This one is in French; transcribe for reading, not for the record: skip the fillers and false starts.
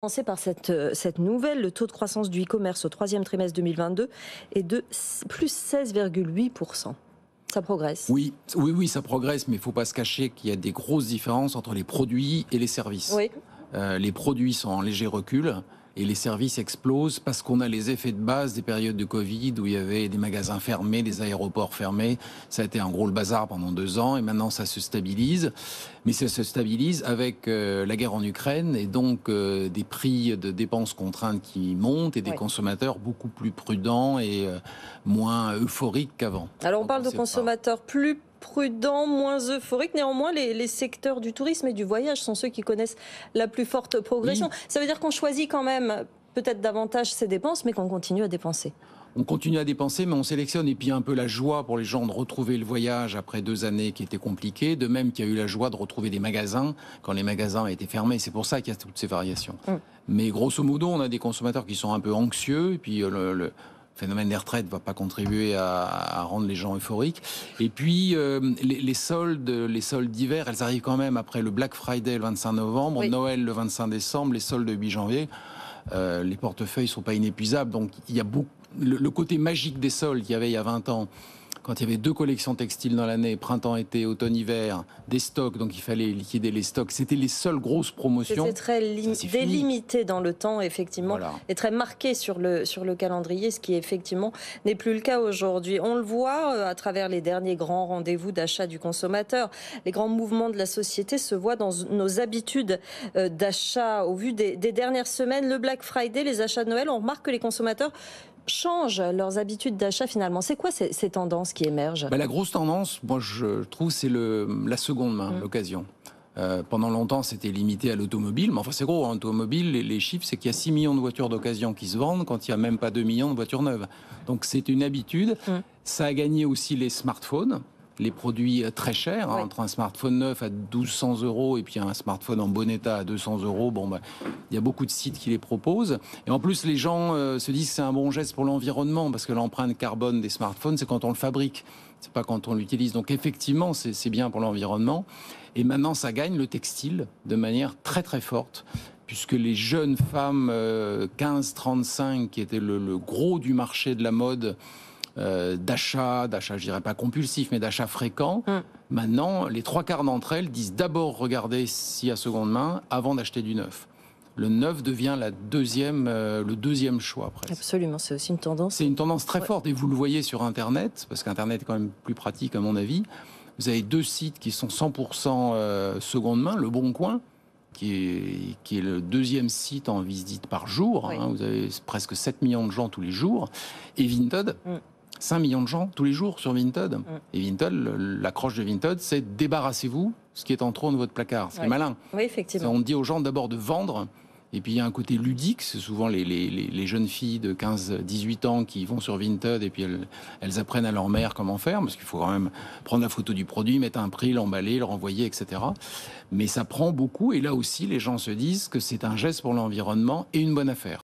Commencer par cette nouvelle, le taux de croissance du e-commerce au troisième trimestre 2022 est de plus 16,8%. Ça progresse. Oui, oui, oui, ça progresse, mais il ne faut pas se cacher qu'il y a des grosses différences entre les produits et les services. Oui. Les produits sont en léger recul et les services explosent parce qu'on a les effets de base des périodes de Covid où il y avait des magasins fermés, des aéroports fermés. Ça a été en gros le bazar pendant 2 ans et maintenant ça se stabilise. Mais ça se stabilise avec la guerre en Ukraine et donc des prix de dépenses contraintes qui montent et des consommateurs beaucoup plus prudents et moins euphoriques qu'avant. Alors on parle de consommateurs plus prudents, moins euphoriques. Néanmoins, les secteurs du tourisme et du voyage sont ceux qui connaissent la plus forte progression. Oui. Ça veut dire qu'on choisit quand même peut-être davantage ses dépenses, mais qu'on continue à dépenser. On continue à dépenser, mais on sélectionne. Et puis il y a un peu la joie pour les gens de retrouver le voyage après 2 années qui étaient compliquées. De même qu'il y a eu la joie de retrouver des magasins quand les magasins étaient fermés. C'est pour ça qu'il y a toutes ces variations. Mais grosso modo, on a des consommateurs qui sont un peu anxieux. Et puis le phénomène des retraites ne va pas contribuer à rendre les gens euphoriques. Et puis, les soldes d'hiver, elles arrivent quand même après le Black Friday le 25 novembre, Noël le 25 décembre, les soldes de 8 janvier. Les portefeuilles ne sont pas inépuisables. Donc, il y a beaucoup. Le côté magique des soldes qu'il y avait il y a 20 ans, quand il y avait 2 collections textiles dans l'année, printemps-été, automne-hiver, des stocks, donc il fallait liquider les stocks. C'était les seules grosses promotions. C'était très délimité dans le temps, effectivement, et très marqué sur le calendrier, ce qui effectivement n'est plus le cas aujourd'hui. On le voit à travers les derniers grands rendez-vous d'achat du consommateur. Les grands mouvements de la société se voient dans nos habitudes d'achat. Au vu des dernières semaines, le Black Friday, les achats de Noël, on remarque que les consommateurs changent leurs habitudes d'achat finalement. C'est quoi ces tendances qui émergent ? La grosse tendance, moi je trouve, c'est la seconde main, l'occasion. Pendant longtemps, c'était limité à l'automobile, mais enfin c'est gros, hein, l'automobile, les chiffres, c'est qu'il y a 6 millions de voitures d'occasion qui se vendent quand il n'y a même pas 2 millions de voitures neuves. Donc c'est une habitude. Ça a gagné aussi les smartphones. Les produits très chers, entre un smartphone neuf à 1 200 € et puis un smartphone en bon état à 200 €. Il y a beaucoup de sites qui les proposent. Et en plus, les gens se disent que c'est un bon geste pour l'environnement parce que l'empreinte carbone des smartphones, c'est quand on le fabrique, c'est pas quand on l'utilise. Donc effectivement, c'est bien pour l'environnement. Et maintenant, ça gagne le textile de manière très très forte, puisque les jeunes femmes 15-35, qui étaient le gros du marché de la mode, d'achat, je dirais pas compulsif, mais d'achat fréquent. Maintenant, les 3/4 d'entre elles disent d'abord regarder s'il y a seconde main avant d'acheter du neuf. Le neuf devient le deuxième choix presque. Absolument, c'est aussi une tendance. C'est une tendance très forte et vous le voyez sur Internet, parce qu'Internet est quand même plus pratique à mon avis. Vous avez 2 sites qui sont 100% seconde main, Le Bon Coin, qui est le 2e site en visite par jour. Vous avez presque 7 millions de gens tous les jours. Et Vinted, 5 millions de gens tous les jours sur Vinted. Et Vinted, l'accroche de Vinted, c'est débarrassez-vous ce qui est en trop de votre placard. C'est malin. Oui, effectivement. On dit aux gens d'abord de vendre. Et puis il y a un côté ludique, c'est souvent les jeunes filles de 15-18 ans qui vont sur Vinted et puis elles apprennent à leur mère comment faire, parce qu'il faut quand même prendre la photo du produit, mettre un prix, l'emballer, le renvoyer, etc. Mais ça prend beaucoup et là aussi les gens se disent que c'est un geste pour l'environnement et une bonne affaire.